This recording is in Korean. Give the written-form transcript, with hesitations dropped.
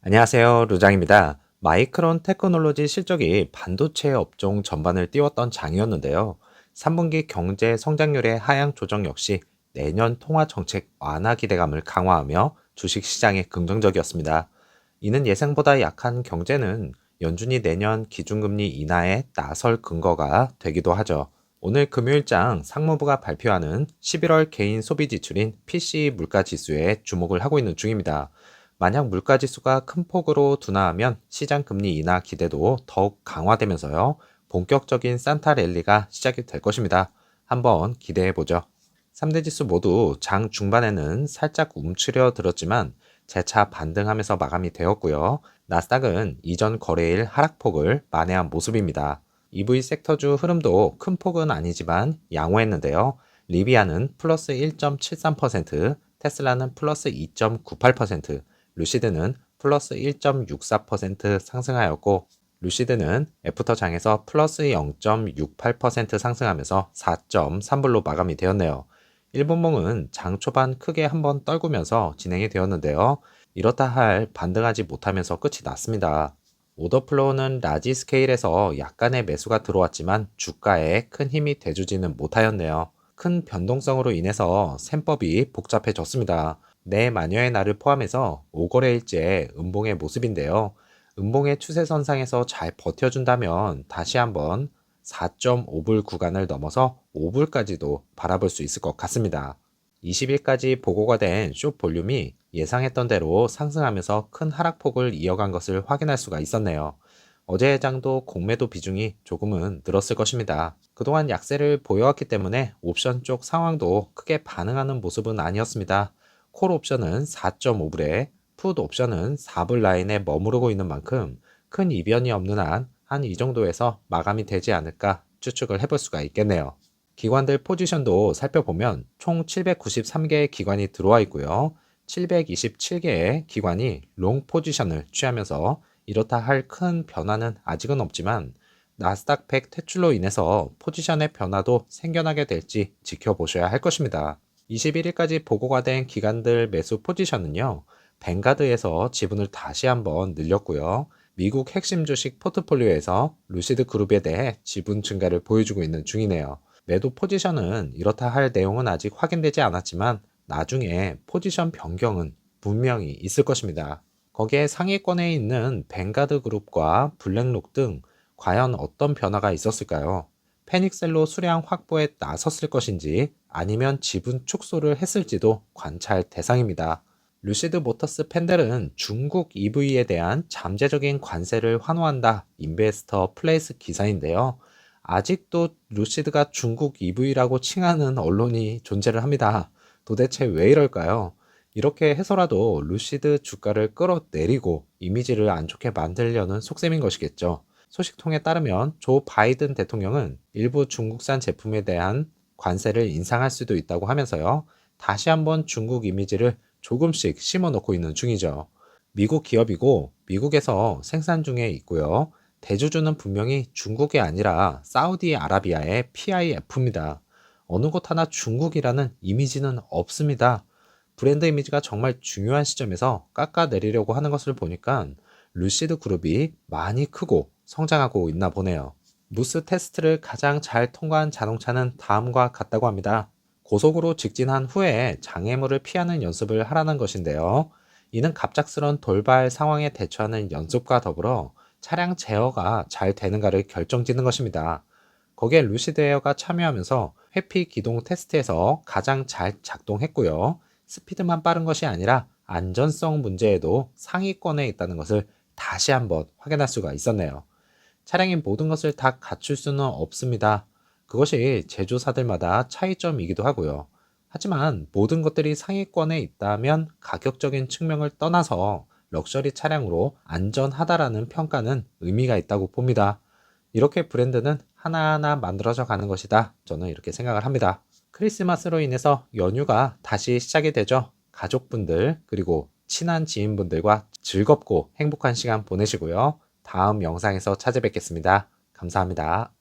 안녕하세요. 루장입니다. 마이크론 테크놀로지 실적이 반도체 업종 전반을 띄웠던 장이었는데요. 3분기 경제 성장률의 하향 조정 역시 내년 통화 정책 완화 기대감을 강화하며 주식 시장에 긍정적이었습니다. 이는 예상보다 약한 경제는 연준이 내년 기준금리 인하에 나설 근거가 되기도 하죠. 오늘 금요일장 상무부가 발표하는 11월 개인 소비 지출인 PCE 물가 지수에 주목을 하고 있는 중입니다. 만약 물가 지수가 큰 폭으로 둔화하면 시장 금리 인하 기대도 더욱 강화되면서요. 본격적인 산타 랠리가 시작이 될 것입니다. 한번 기대해 보죠. 3대 지수 모두 장 중반에는 살짝 움츠려 들었지만 재차 반등하면서 마감이 되었고요. 나스닥은 이전 거래일 하락폭을 만회한 모습입니다. EV 섹터주 흐름도 큰 폭은 아니지만 양호했는데요. 리비아는 플러스 1.73%, 테슬라는 플러스 2.98%, 루시드는 플러스 1.64% 상승하였고, 루시드는 애프터 장에서 플러스 0.68% 상승하면서 4.3불로 마감이 되었네요. 일본몽은 장 초반 크게 한번 떨구면서 진행이 되었는데요. 이렇다 할 반등하지 못하면서 끝이 났습니다. 오더플로우는 라지 스케일에서 약간의 매수가 들어왔지만 주가에 큰 힘이 돼주지는 못하였네요. 큰 변동성으로 인해서 셈법이 복잡해졌습니다. 내마녀의 날을 포함해서 5거래일째 음봉의 모습인데요. 음봉의 추세선상에서 잘 버텨준다면 다시 한번 4.5불 구간을 넘어서 5불까지도 바라볼 수 있을 것 같습니다. 20일까지 보고가 된 숏 볼륨이 예상했던 대로 상승하면서 큰 하락폭을 이어간 것을 확인할 수가 있었네요. 어제 해장도 공매도 비중이 조금은 늘었을 것입니다. 그동안 약세를 보여왔기 때문에 옵션 쪽 상황도 크게 반응하는 모습은 아니었습니다. 콜 옵션은 4.5불에 풋 옵션은 4불 라인에 머무르고 있는 만큼 큰 이변이 없는 한 이 정도에서 마감이 되지 않을까 추측을 해볼 수가 있겠네요. 기관들 포지션도 살펴보면 총 793개의 기관이 들어와 있고요. 727개의 기관이 롱 포지션을 취하면서 이렇다 할 큰 변화는 아직은 없지만 나스닥 100 퇴출로 인해서 포지션의 변화도 생겨나게 될지 지켜보셔야 할 것입니다. 21일까지 보고가 된 기관들 매수 포지션은요. 뱅가드에서 지분을 다시 한번 늘렸고요. 미국 핵심 주식 포트폴리오에서 루시드 그룹에 대해 지분 증가를 보여주고 있는 중이네요. 매도 포지션은 이렇다 할 내용은 아직 확인되지 않았지만 나중에 포지션 변경은 분명히 있을 것입니다. 거기에 상위권에 있는 뱅가드 그룹과 블랙록 등 과연 어떤 변화가 있었을까요? 패닉셀로 수량 확보에 나섰을 것인지 아니면 지분 축소를 했을지도 관찰 대상입니다. 루시드 모터스 펜델은 중국 EV에 대한 잠재적인 관세를 환호한다 인베스터 플레이스 기사인데요. 아직도 루시드가 중국 EV라고 칭하는 언론이 존재를 합니다. 도대체 왜 이럴까요? 이렇게 해서라도 루시드 주가를 끌어내리고 이미지를 안 좋게 만들려는 속셈인 것이겠죠. 소식통에 따르면 조 바이든 대통령은 일부 중국산 제품에 대한 관세를 인상할 수도 있다고 하면서요. 다시 한번 중국 이미지를 조금씩 심어 놓고 있는 중이죠. 미국 기업이고 미국에서 생산 중에 있고요. 대주주는 분명히 중국이 아니라 사우디아라비아의 PIF입니다. 어느 곳 하나 중국이라는 이미지는 없습니다. 브랜드 이미지가 정말 중요한 시점에서 깎아내리려고 하는 것을 보니까 루시드 그룹이 많이 크고 성장하고 있나 보네요. 무스 테스트를 가장 잘 통과한 자동차는 다음과 같다고 합니다. 고속으로 직진한 후에 장애물을 피하는 연습을 하라는 것인데요. 이는 갑작스런 돌발 상황에 대처하는 연습과 더불어 차량 제어가 잘 되는가를 결정짓는 것입니다. 거기에 루시드 에어가 참여하면서 회피 기동 테스트에서 가장 잘 작동했고요. 스피드만 빠른 것이 아니라 안전성 문제에도 상위권에 있다는 것을 다시 한번 확인할 수가 있었네요. 차량의 모든 것을 다 갖출 수는 없습니다. 그것이 제조사들마다 차이점이기도 하고요. 하지만 모든 것들이 상위권에 있다면 가격적인 측면을 떠나서 럭셔리 차량으로 안전하다라는 평가는 의미가 있다고 봅니다. 이렇게 브랜드는 하나하나 만들어져 가는 것이다. 저는 이렇게 생각을 합니다. 크리스마스로 인해서 연휴가 다시 시작이 되죠. 가족분들 그리고 친한 지인분들과 즐겁고 행복한 시간 보내시고요. 다음 영상에서 찾아뵙겠습니다. 감사합니다.